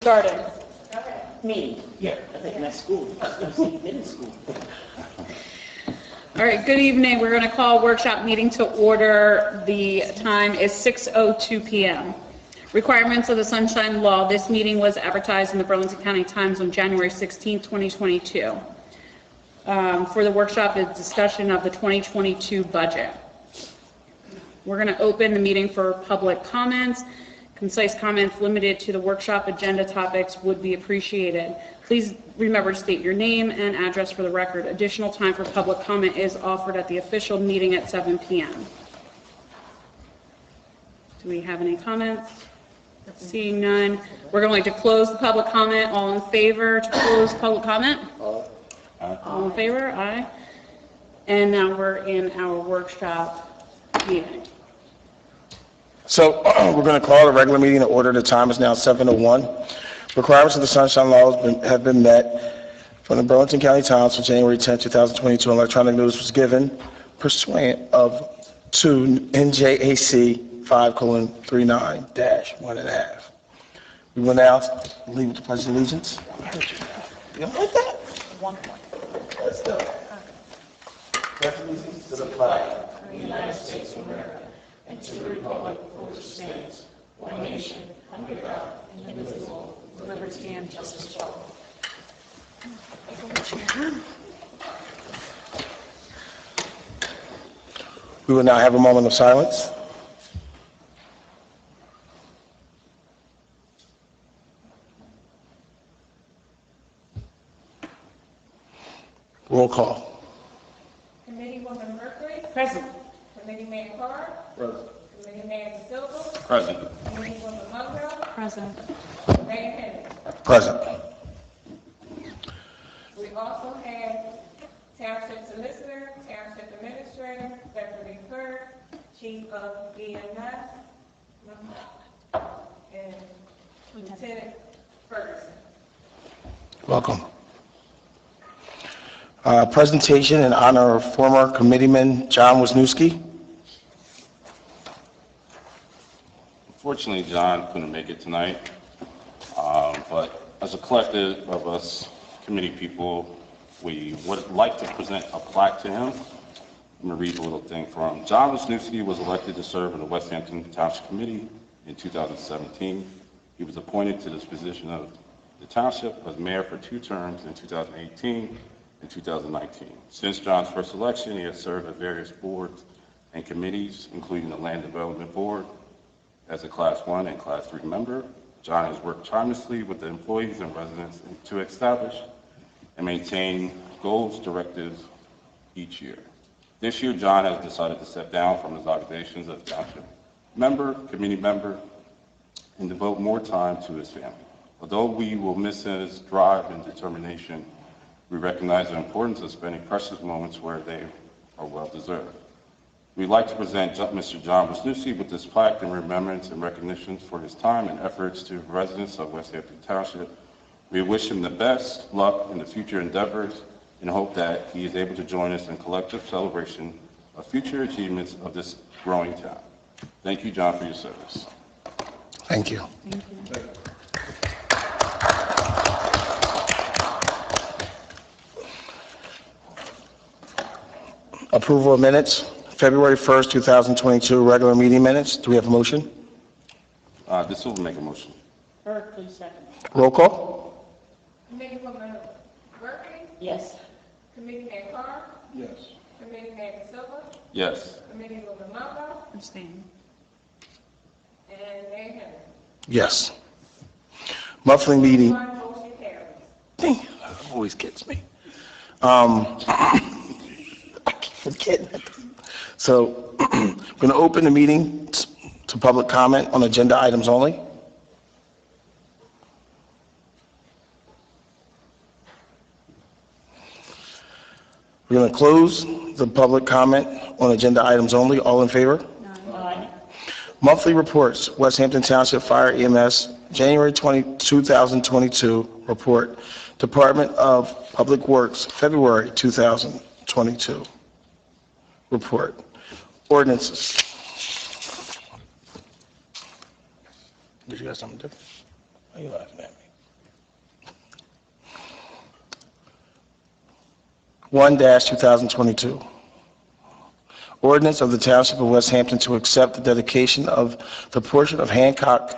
Started. Me. Yeah, I think that's school. I've been in school. All right, good evening. We're going to call workshop meeting to order. The time is 6:02 p.m. Requirements of the Sunshine Law. This meeting was advertised in the Burlington County Times on January 16, 2022. For the workshop is discussion of the 2022 budget. We're going to open the meeting for public comments. Concise comments limited to the workshop agenda topics would be appreciated. Please remember to state your name and address for the record. Additional time for public comment is offered at the official meeting at 7 p.m. Do we have any comments? Seeing none, we're going to close the public comment. All in favor to close public comment? Aye. All in favor? Aye. And now we're in our workshop meeting. So we're going to call a regular meeting to order. The time is now 7:01. Requirements of the Sunshine Law have been met from the Burlington County Times for January 10, 2022. Electronic news was given pursuant to NJAC 5:39-1.5. We will now leave with the Pledge of Allegiance. You don't like that? 1 point. Let's go. Pledge allegiance to the flag of the United States of America and to the republic for which it stands, one nation, under God, indivisible, with liberty and justice for all. We will now have a moment of silence. Roll call. Committeewoman Mercury. Present. Committeeman Carr. Present. Committeeman Silva. Present. Committeewoman Munro. Present. Mayor Henry. Present. We also have Township Solicitor, Township Administrator, Deputy Clerk, Chief of EMS, and Lieutenant Ferguson. Welcome. Presentation in honor of former committeeman John Wisniewski. Unfortunately, John couldn't make it tonight, but as a collective of us committee people, we would like to present a plaque to him. I'm going to read a little thing from him. John Wisniewski was elected to serve in the West Hampton Township Committee in 2017. He was appointed to this position of the township as mayor for 2 terms in 2018 and 2019. Since John's first election, he has served at various boards and committees, including the Land Development Board, as a Class 1 and Class 3 member. John has worked tirelessly with the employees and residents to establish and maintain goals, directives each year. This year, John has decided to step down from his obligations as township member, community member, and devote more time to his family. Although we will miss his drive and determination, we recognize the importance of spending precious moments where they are well deserved. We'd like to present Mr. John Wisniewski with this plaque in remembrance and recognition for his time and efforts to residents of West Hampton Township. We wish him the best luck in the future endeavors and hope that he is able to join us in collective celebration of future achievements of this growing town. Thank you, John, for your service. Thank you. Thank you. Approval of minutes, February 1st, 2022, regular meeting minutes. Do we have a motion? This will make a motion. Burke, please second. Roll call. Committeewoman Mercury. Yes. Committeeman Carr. Yes. Committeeman Silva. Yes. Committeewoman Munro. Abstain. And Mayor Henry. Yes. Monthly meeting. Motion carries. Dang, that always gets me. I keep forgetting it. So, we're going to open the meeting to public comment on agenda items only. We're going to close the public comment on agenda items only. All in favor? Aye. Monthly reports, West Hampton Township Fire EMS, January 2022 report. Department of Public Works, February 2022 report. Ordinances. Did you got something different? Why are you laughing at me? 1-2022. Ordinance of the Township of West Hampton to accept the dedication of the portion of Hancock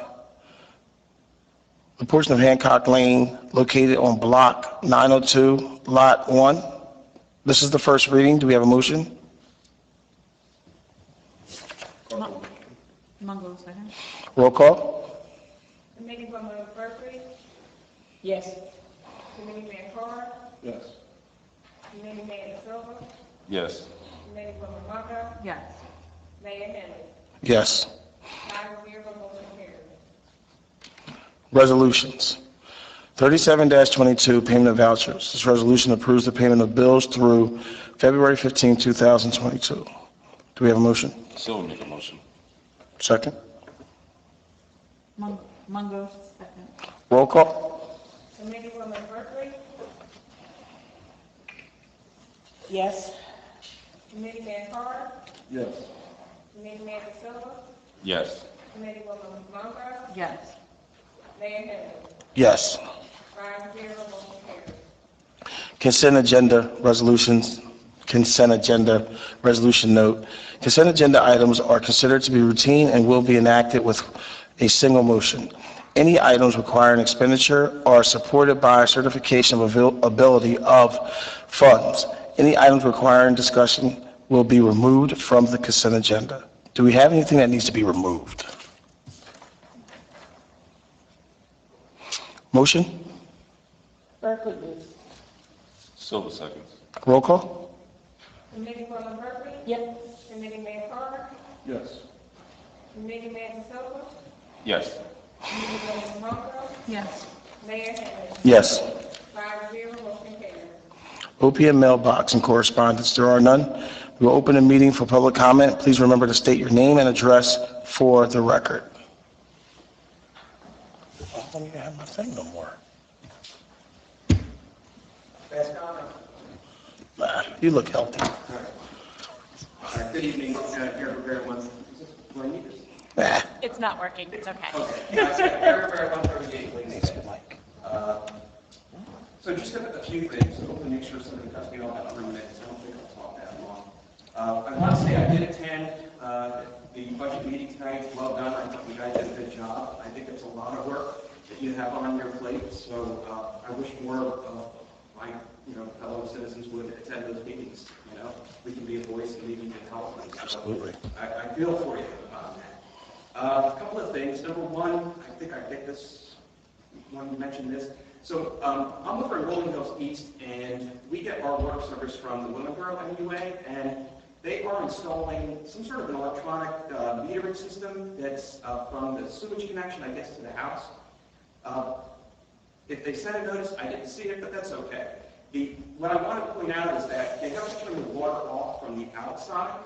Lane located on Block 902, Lot 1. This is the first reading. Do we have a motion? Mungo, second. Roll call. Committeewoman Berkeley, Yes. Committeeman Carr, Yes. Committeeman De Silva, Yes. Committeewoman Monroe, Yes. Mayor Henry. Yes. 5-0, motion carries. Resolutions. 37-22, payment of vouchers. This resolution approves the payment of bills through February 15, 2022. Do we have a motion? Silver make a motion. Second. Mungo, second. Roll call. Committeewoman Berkeley, Yes. Committeeman Carr, Yes. Committeeman De Silva, Yes. Committeewoman Monroe, Yes. Mayor Henry. Yes. 5-0, motion carries. Consent agenda resolutions, consent agenda resolution note. Consent agenda items are considered to be routine and will be enacted with a single motion. Any items requiring expenditure are supported by certification of availability of funds. Any items requiring discussion will be removed from the consent agenda. Do we have anything that needs to be removed? Motion? Berkeley moves. Silver seconds. Roll call? Committeewoman Berkeley, Yes. Committeeman Carr, Yes. Committeeman De Silva, Yes. Committeewoman Monroe, Yes. Mayor Henry. Yes. 5-0, motion carries. OPM mailbox and correspondence, there are none. We will open a meeting for public comment. Please remember to state your name and address for the record. I don't even have my thing no more. Nah, you look healthy. Good evening, Gary Rivera, one, do I need this? Nah. It's not working. It's okay. Okay, Gary Rivera, 138 Lakes. So just a few things, so hopefully make sure somebody cuts me off at 3 minutes, I don't think I'll talk that long. I want to say I did attend the budget meeting tonight, well done, I thought you guys did a good job. I think it's a lot of work that you have on your plate, so I wish more of my fellow citizens would attend those meetings, we can be a voice and maybe we can help them. So Absolutely. I feel for you on that. A couple of things. Number one, I think I get this, when you mentioned this. So I'm over in Rolling Hills East, and we get our water service from the Willingboro MUA, and they are installing some sort of an electronic metering system that's from the sewage connection, I guess, to the house. If they sent a notice, I didn't see it, but that's okay. What I want to point out is that they have to turn the water off from the outside,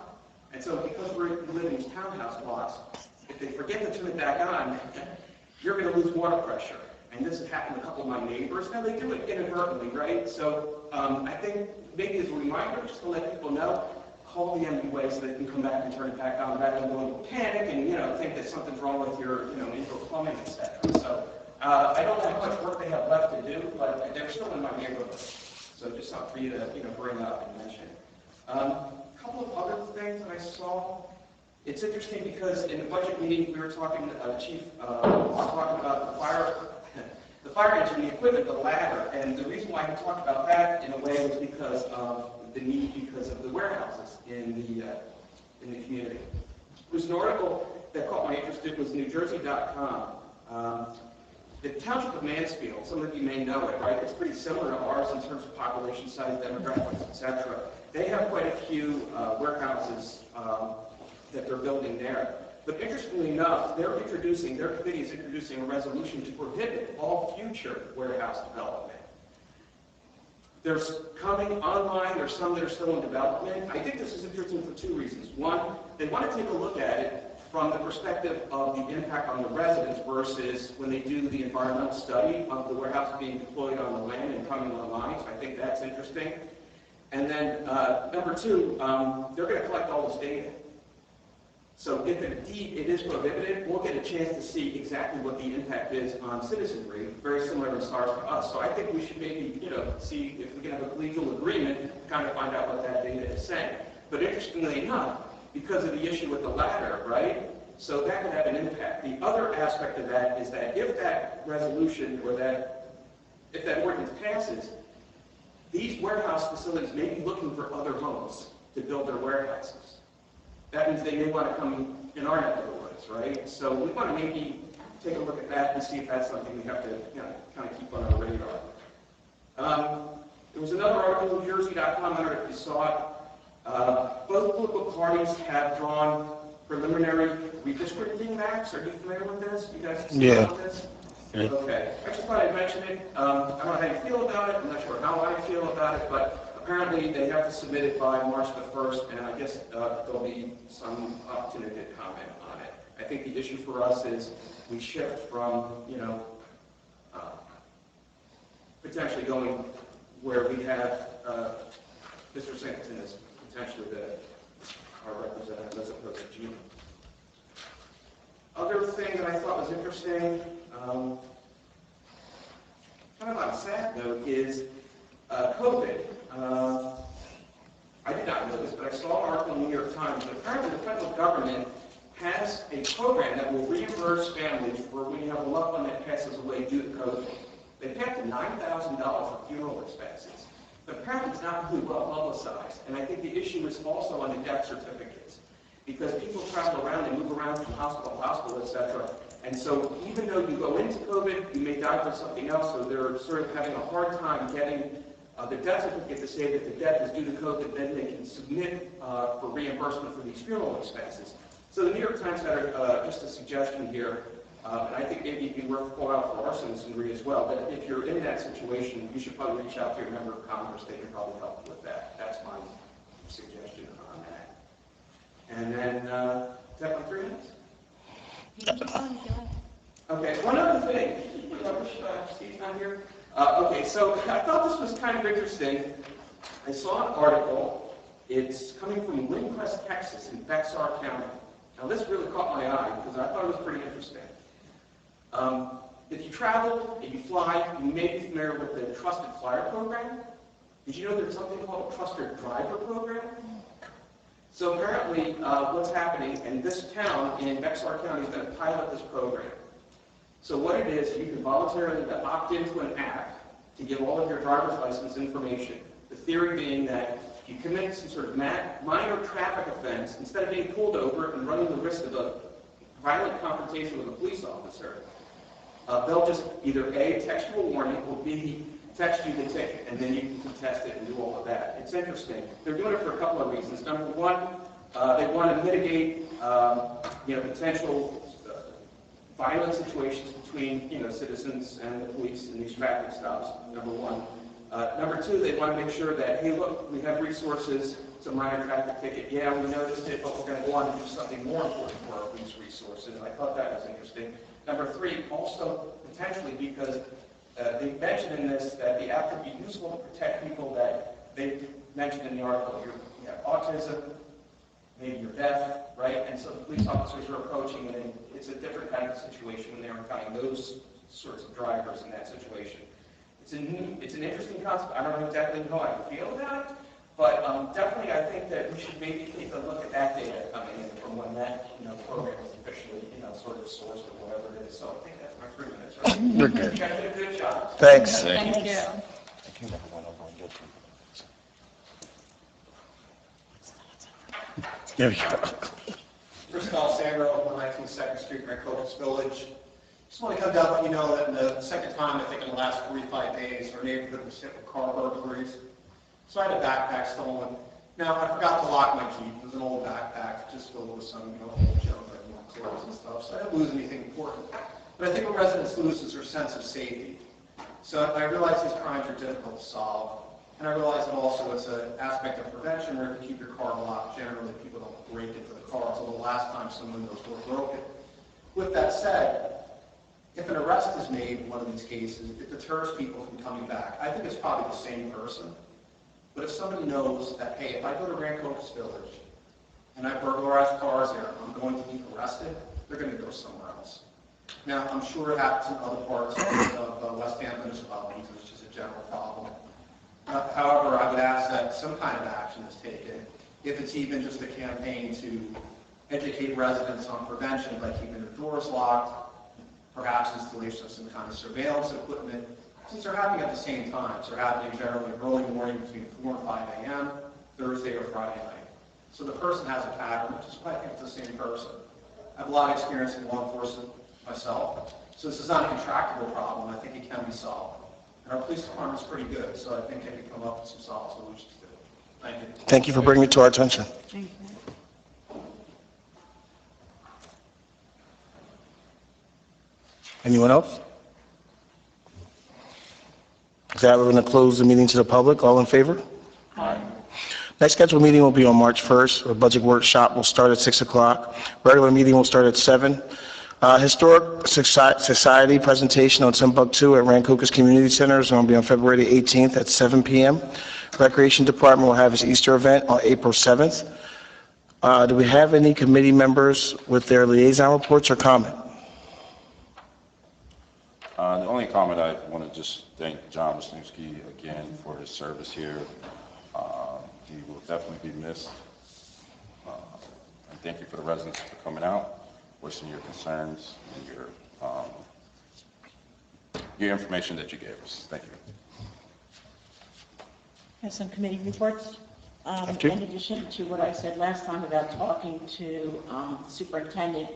and so because we live in these townhouse blocks, if they forget to turn it back on, you're going to lose water pressure. And this has happened to a couple of my neighbors. Now, they do it inadvertently, right? So I think maybe as a reminder, just to let people know, call the MUA so they can come back and turn it back on rather than go into panic and, think that something's wrong with your, indoor plumbing, et cetera. So I don't know how much work they have left to do, but they're still in my neighborhood. So just something for you to, bring up and mention. A couple of other things that I saw. It's interesting because in the budget meeting, we were talking, Chief was talking about the fire engine, the equipment, the ladder, and the reason why he talked about that in a way was because of the need, because of the warehouses in the community. There was an article that caught my interest. It was NewJersey.com. The Township of Mansfield, some of you may know it, right? It's pretty similar to ours in terms of population size, demographics, etc. They have quite a few warehouses that they're building there. But interestingly enough, their committee is introducing a resolution to prohibit all future warehouse development. There's coming online, there's some that are still in development. I think this is interesting for two reasons. One, they want to take a look at it from the perspective of the impact on the residents versus when they do the environmental study of the warehouse being deployed on the land and coming online. So I think that's interesting. And then number two, they're going to collect all this data. So if indeed it is prohibited, we'll get a chance to see exactly what the impact is on citizenry, very similar to SARS for us. So I think we should maybe, see if we can have a legal agreement to kind of find out what that data is saying. But interestingly enough, because of the issue with the ladder, right? So that could have an impact. The other aspect of that is that if that resolution or if that ordinance passes, these warehouse facilities may be looking for other homes to build their warehouses. That means they may want to come in our neck of the woods, right? So we want to maybe take a look at that and see if that's something we have to kind of keep on our radar. There was another article in Jersey.com, I don't know if you saw it. Both political parties have drawn preliminary redistricting maps. Are you familiar with this? You guys see about this? Yeah. Okay. I just thought I'd mention it. I don't know how you feel about it. I'm not sure how I feel about it, but apparently they have to submit it by March the 1st, and I guess there'll be some opportunity to comment on it. I think the issue for us is we shift from, potentially going where we have Mr. Singleton is potentially our representative as opposed to Gina. Other thing that I thought was interesting, kind of on a sad note, is COVID. I did not know this, but I saw an article in the New York Times that apparently the federal government has a program that will reimburse families for when you have a loved one that passes away due to COVID. They pay up to $9,000 for funeral expenses. But apparently it's not really well publicized. And I think the issue is also on the death certificates. Because people travel around, they move around from hospital to hospital, etc. And so even though you go into COVID, you may die for something else, so they're sort of having a hard time getting the death certificate to say that the death is due to COVID, then they can submit for reimbursement for these funeral expenses. So the New York Times had just a suggestion here, and I think maybe it'd be worth calling out for our citizenry as well, that if you're in that situation, you should probably reach out to your member of Congress. They can probably help you with that. That's my suggestion on that. And then, is that like 3 minutes? Okay, one other thing. Steve's not here. Okay, so I thought this was kind of interesting. I saw an article. It's coming from Windcrest, Texas, in Bexar County. Now, this really caught my eye because I thought it was pretty interesting. If you travel, if you fly, you may be familiar with the Trusted Flyer program. Did you know there's something called a Trusted Driver program? So apparently, what's happening, and this town in Bexar County is going to pilot this program. So what it is, you can voluntarily opt into an app to give all of your driver's license information. The theory being that if you commit some sort of minor traffic offense, instead of being pulled over and running the risk of a violent confrontation with a police officer, they'll just either A, text you a warning, or B, text you the ticket, and then you can contest it and do all of that. It's interesting. They're doing it for a couple of reasons. Number one, they want to mitigate potential violent situations between citizens and the police in these traffic stops, number one. Number two, they want to make sure that, hey, look, we have resources. It's a minor traffic ticket. Yeah, we noticed it, but we're going to go on to do something more important for our police resources. I thought that was interesting. Number three, also potentially because they mentioned in this that the app could be useful to protect people that they mentioned in the article. You have autism, maybe you're deaf, right? And so the police officers are approaching, and it's a different kind of situation when they're encountering those sorts of drivers in that situation. It's an interesting concept. I don't know exactly how I feel about it, but definitely I think that we should maybe take a look at that data coming in from when that program is officially sort of sourced or whatever it is. So I think that's my 3 minutes. Right? You're good. You guys did a good job. Thanks. Thank you. You never went over and did it. There we go. First of all, Sandra, 119 2nd Street, Maricopas Village. Just want to come down and let you know that the second time, I think in the last 45 days, our neighborhood was hit with car burglaries. So I had a backpack stolen. Now, I forgot to lock my Jeep. It was an old backpack, just filled with some old junk, like clothes and stuff. So I didn't lose anything important. But I think what residents lose is their sense of safety. So I realize these crimes are difficult to solve. And I realize that also it's an aspect of prevention where if you keep your car locked, generally people don't break into the car until the last time some windows were broken. With that said, if an arrest is made in one of these cases, it deters people from coming back. I think it's probably the same person. But if somebody knows that, hey, if I go to Maricopas Village, and I burglarize cars there, I'm going to be arrested, they're going to go somewhere else. Now, I'm sure it happens in other parts of West Hampton as well, because it's just a general problem. However, I would ask that some kind of action is taken, if it's even just a campaign to educate residents on prevention by keeping their doors locked, perhaps installation of some kind of surveillance equipment, since they're happening at the same time. So they're happening generally early morning between 4 and 5 a.m., Thursday or Friday night. So the person has a pattern, which is why I think it's the same person. I have a lot of experience in law enforcement myself, so this is not a intractable problem. I think it can be solved. And our police department's pretty good, so I think they can come up with some solid solutions to it. Thank you. Thank you for bringing it to our attention. Thank you. Anyone else? With that, we're going to close the meeting to the public. All in favor? Aye. Next scheduled meeting will be on March 1st. Our budget workshop will start at 6 o'clock. Regular meeting will start at 7. Historic Society presentation on Timbuktu at Rancocas Community Center is going to be on February 18th at 7 p.m. Recreation Department will have its Easter event on April 7th. Do we have any committee members with their liaison reports or comment? The only comment, I want to just thank John Wisniewski again for his service here. He will definitely be missed. And thank you for the residents for coming out, voicing your concerns and your information that you gave us. Thank you. Have some committee reports. Thank you. In addition to what I said last time about talking to the superintendent,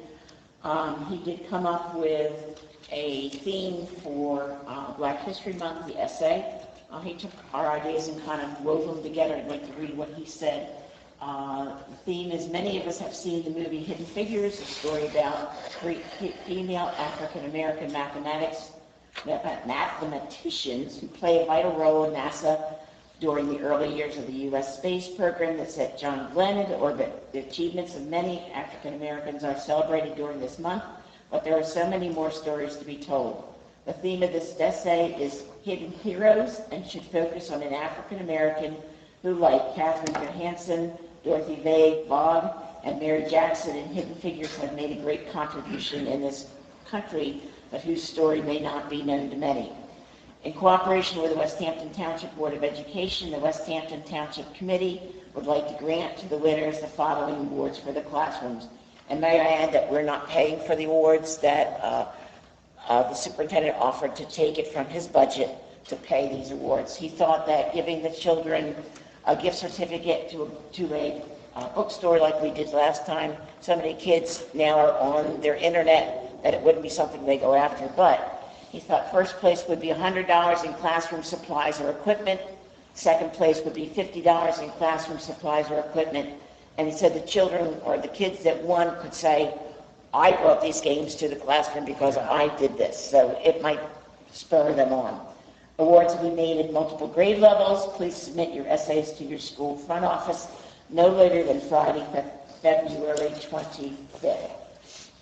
he did come up with a theme for Black History Month, the essay. He took our ideas and kind of wove them together. I'd like to read what he said. The theme is, many of us have seen the movie Hidden Figures, a story about three female African-American mathematicians who play a vital role in NASA during the early years of the U.S. space program that set John Glenn into orbit. The achievements of many African-Americans are celebrated during this month, but there are so many more stories to be told. The theme of this essay is Hidden Heroes and should focus on an African-American who, like Katherine Johansson, Dorothy Vague, Bogg, and Mary Jackson in Hidden Figures, have made a great contribution in this country, but whose story may not be known to many. In cooperation with the West Hampton Township Board of Education, the West Hampton Township Committee would like to grant to the winners the following awards for the classrooms. And may I add that we're not paying for the awards, that the superintendent offered to take it from his budget to pay these awards. He thought that giving the children a gift certificate to a bookstore like we did last time, so many kids now are on their internet that it wouldn't be something they go after. But he thought first place would be $100 in classroom supplies or equipment. Second place would be $50 in classroom supplies or equipment. And he said the children or the kids that won could say, I brought these games to the classroom because I did this. So it might spur them on. Awards will be made at multiple grade levels. Please submit your essays to your school front office no later than Friday, February 25th.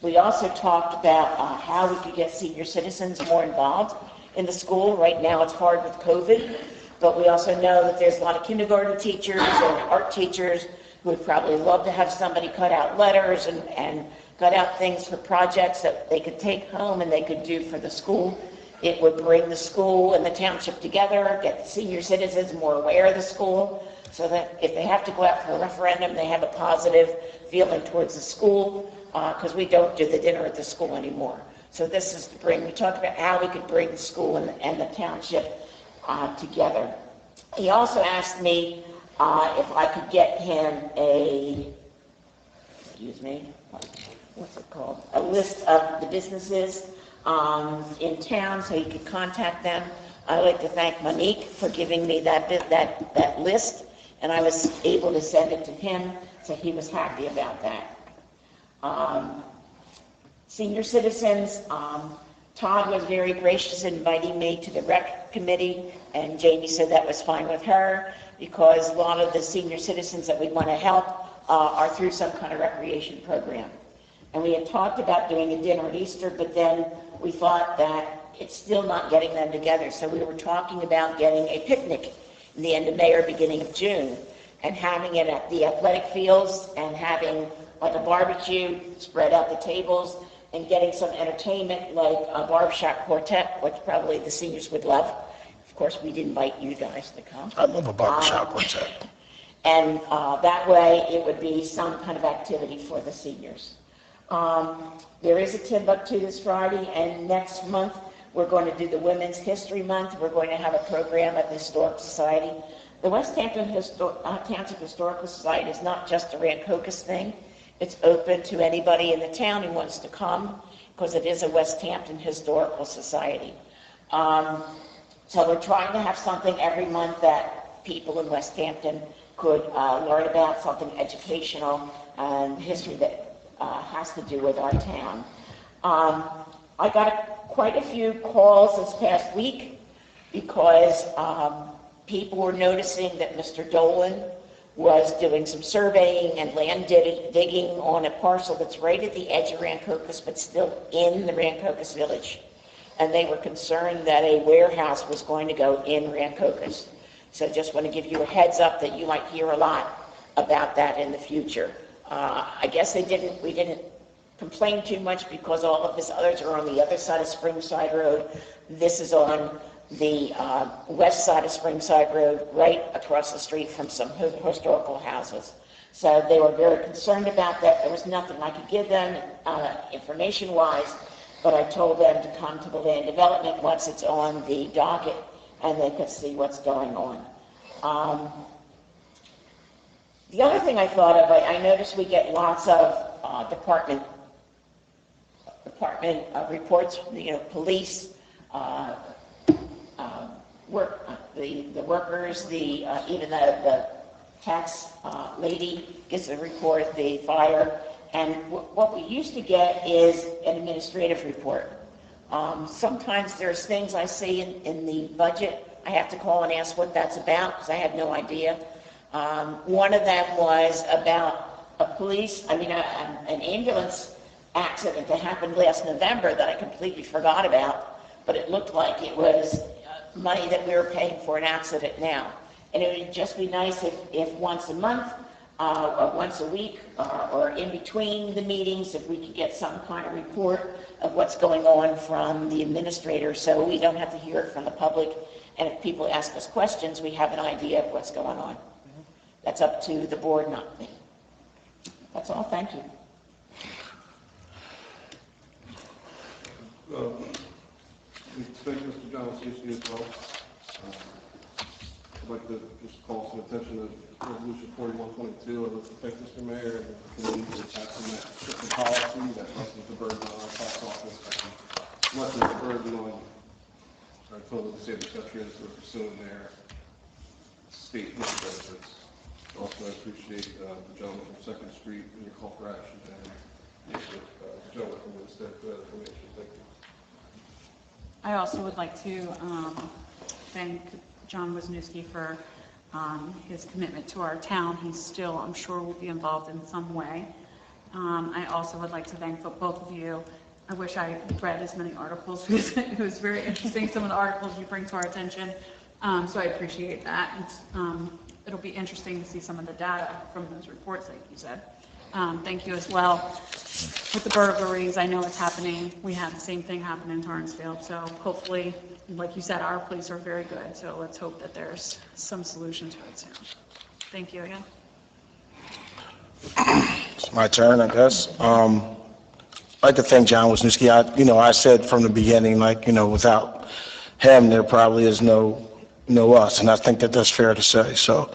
We also talked about how we could get senior citizens more involved in the school. Right now it's hard with COVID, but we also know that there's a lot of kindergarten teachers and art teachers who would probably love to have somebody cut out letters and cut out things for projects that they could take home and they could do for the school. It would bring the school and the township together, get the senior citizens more aware of the school, so that if they have to go out for a referendum, they have a positive feeling towards the school, because we don't do the dinner at the school anymore. So this is to bring, we talked about how we could bring the school and the township together. He also asked me if I could get him a list of the businesses in town so he could contact them. I'd like to thank Monique for giving me that list, and I was able to send it to him, so he was happy about that. Senior citizens, Todd was very gracious in inviting me to the rec committee, and Jamie said that was fine with her because a lot of the senior citizens that we want to help are through some kind of recreation program. And we had talked about doing a dinner at Easter, but then we thought that it's still not getting them together. So we were talking about getting a picnic in the end of May or beginning of June. and having it at the athletic fields and having like a barbecue, spread out the tables, and getting some entertainment like a barbershop quartet, which probably the seniors would love. Of course, we'd invite you guys to come. I love a barbershop quartet. And that way, it would be some kind of activity for the seniors. There is a Timbuktu this Friday, and next month, we're going to do the Women's History Month. We're going to have a program at the Historic Society. The West Hampton Township Historical Society is not just a Rancocas thing. It's open to anybody in the town who wants to come, because it is a West Hampton Historical Society. So we're trying to have something every month that people in West Hampton could learn about, something educational and history that has to do with our town. I got quite a few calls this past week because people were noticing that Mr. Dolan was doing some surveying and land digging on a parcel that's right at the edge of Rancocas, but still in the Rancocas village. And they were concerned that a warehouse was going to go in Rancocas. So just want to give you a heads up that you might hear a lot about that in the future. I guess we didn't complain too much because all of his others are on the other side of Springside Road. This is on the west side of Springside Road, right across the street from some historical houses. So they were very concerned about that. There was nothing I could give them information-wise, but I told them to come to the land development once it's on the docket and they could see what's going on. The other thing I thought of, I noticed we get lots of department reports, police, the workers, even the tax lady gives a report, the fire, and what we used to get is an administrative report. Sometimes there's things I see in the budget, I have to call and ask what that's about because I have no idea. One of them was about an ambulance accident that happened last November that I completely forgot about, but it looked like it was money that we were paying for an accident now. And it would just be nice if once a month, or once a week, or in between the meetings, if we could get some kind of report of what's going on from the administrator so we don't have to hear it from the public. And if people ask us questions, we have an idea of what's going on. That's up to the board, not me. That's all. Thank you. Thank you, Mr. John Susi as well. I'd like to just call some attention to Resolution 4122. I'd like to thank Mr. Mayor and the committee for passing that shipping policy that lessens the burden on our tax office, lessens the burden on our total disabled veterans who are pursuing their state benefits. Also, I appreciate the gentleman from 2nd Street and your call for action, and the gentleman from Winstead for that information. Thank you. I also would like to thank John Wisniewski for his commitment to our town. He still, I'm sure, will be involved in some way. I also would like to thank both of you. I wish I read as many articles because it was very interesting, some of the articles you bring to our attention. So I appreciate that. It'll be interesting to see some of the data from those reports, like you said. Thank you as well. With the burglaries, I know it's happening. We had the same thing happen in Torrensfield. So hopefully, like you said, our police are very good. So let's hope that there's some solution to it soon. Thank you again. It's my turn, I guess. I'd like to thank John Wisniewski. I said from the beginning, without him, there probably is no us, and I think that that's fair to say. So,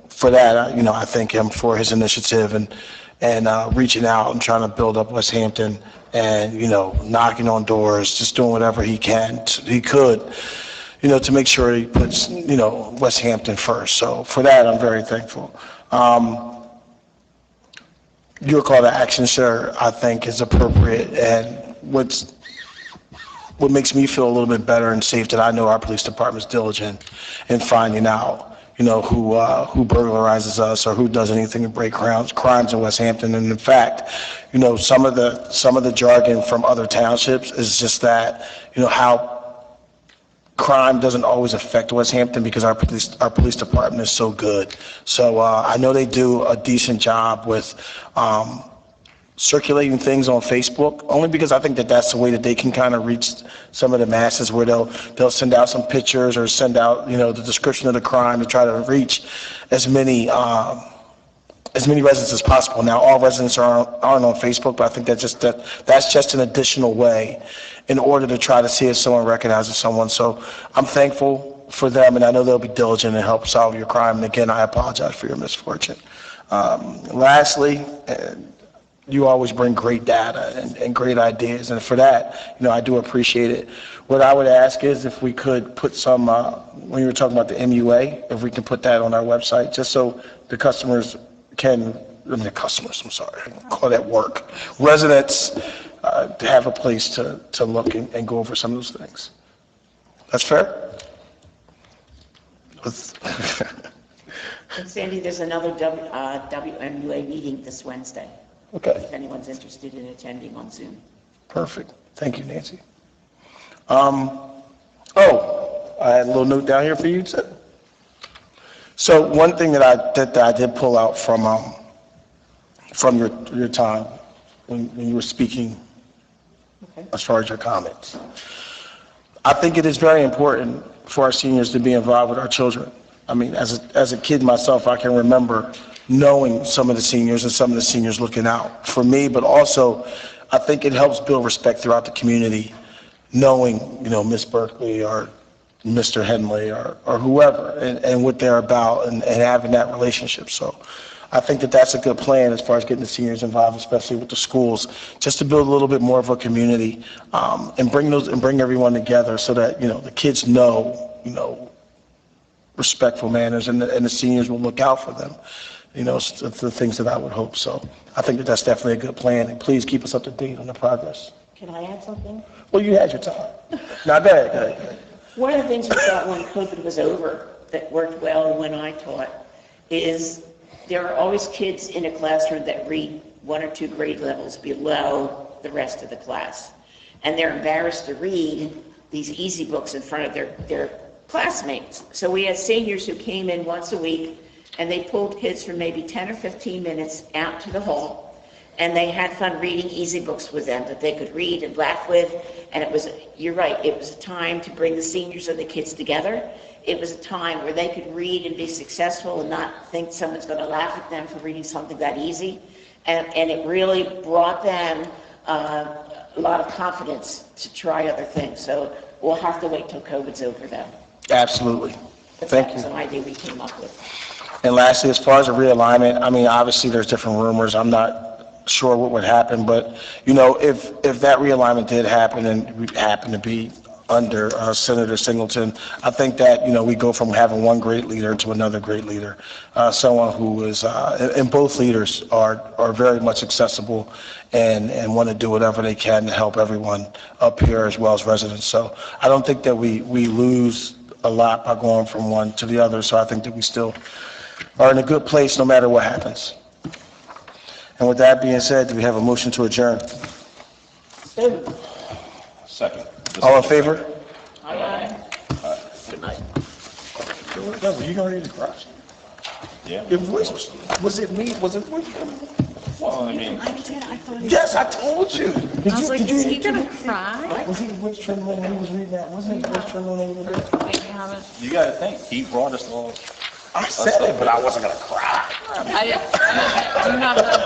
for that, I thank him for his initiative and reaching out and trying to build up West Hampton and, knocking on doors, just doing whatever he could, to make sure he puts, West Hampton first. So for that, I'm very thankful. Your call to action, sir, I think is appropriate, and what makes me feel a little bit better and safe that I know our police department's diligent in finding out, who burglarizes us or who does anything to break crimes in West Hampton. And in fact, some of the jargon from other townships is just that, how crime doesn't always affect West Hampton because our police department is so good. So I know they do a decent job with circulating things on Facebook, only because I think that that's the way that they can kind of reach some of the masses, where they'll send out some pictures or send out, you know, the description of the crime to try to reach as many residents as possible. Now, all residents aren't on Facebook, but I think that's just an additional way in order to try to see if someone recognizes someone. So I'm thankful for them, and I know they'll be diligent and help solve your crime. And again, I apologize for your misfortune. Lastly, you always bring great data and great ideas, and for that, you know, I do appreciate it. What I would ask is if we could put some, when you were talking about the MUA, if we can put that on our website, just so the customers can, I'm sorry, I call that work, residents to have a place to look and go over some of those things. That's fair? And Sandy, there's another WMUA meeting this Wednesday, Okay, if anyone's interested in attending on Zoom. perfect. Thank you, Nancy. I had a little note down here for you, too. So one thing that I did pull out from your time when you were speaking, Okay. as far as your comments, I think it is very important for our seniors to be involved with our children. I mean, as a kid myself, I can remember knowing some of the seniors and some of the seniors looking out for me, but also I think it helps build respect throughout the community, knowing, you know, Miss Berkeley or Mr. Henley or whoever and what they're about and having that relationship. So I think that that's a good plan as far as getting the seniors involved, especially with the schools, just to build a little bit more of a community and bring everyone together so that, you know, the kids know, you know, respectful manners and the seniors will look out for them. You know, it's the things that I would hope. So I think that that's definitely a good plan, and please keep us up to date on the progress. Can I add something? Well, you had your time. Now, go ahead. One of the things we thought when COVID was over that worked well when I taught is there are always kids in a classroom that read 1 or 2 grade levels below the rest of the class. And they're embarrassed to read these easy books in front of their classmates. So we had seniors who came in once a week, and they pulled kids for maybe 10 or 15 minutes out to the hall, and they had fun reading easy books with them that they could read and laugh with. And it was, you're right, it was a time to bring the seniors and the kids together. It was a time where they could read and be successful and not think someone's going to laugh at them for reading something that easy. And it really brought them a lot of confidence to try other things. So we'll have to wait till COVID's over though. Absolutely. Thank That was you. an idea we came up with. And lastly, as far as the realignment, I mean, obviously, there's different rumors. I'm not sure what would happen, but, you know, if that realignment did happen and we happen to be under Senator Singleton, I think that, you know, we go from having one great leader to another great leader, someone who is, and both leaders are very much accessible and want to do whatever they can to help everyone up here as well as residents. So I don't think that we lose a lot by going from one to the other, so I think that we still are in a good place no matter what happens. And with that being said, do we have a motion to adjourn? Second. All in favor? Aye. Good night. Were you going to the garage? Yeah. Your voice was it me? Was it me? Well, I mean, Yes, I told you. Did I was like, did is he gonna cry? Was he voice trembling when he was reading that? Wasn't he voice trembling a little bit? Wait, you haven't? you gotta think, he brought us all. I said it, but I wasn't gonna cry. I do not have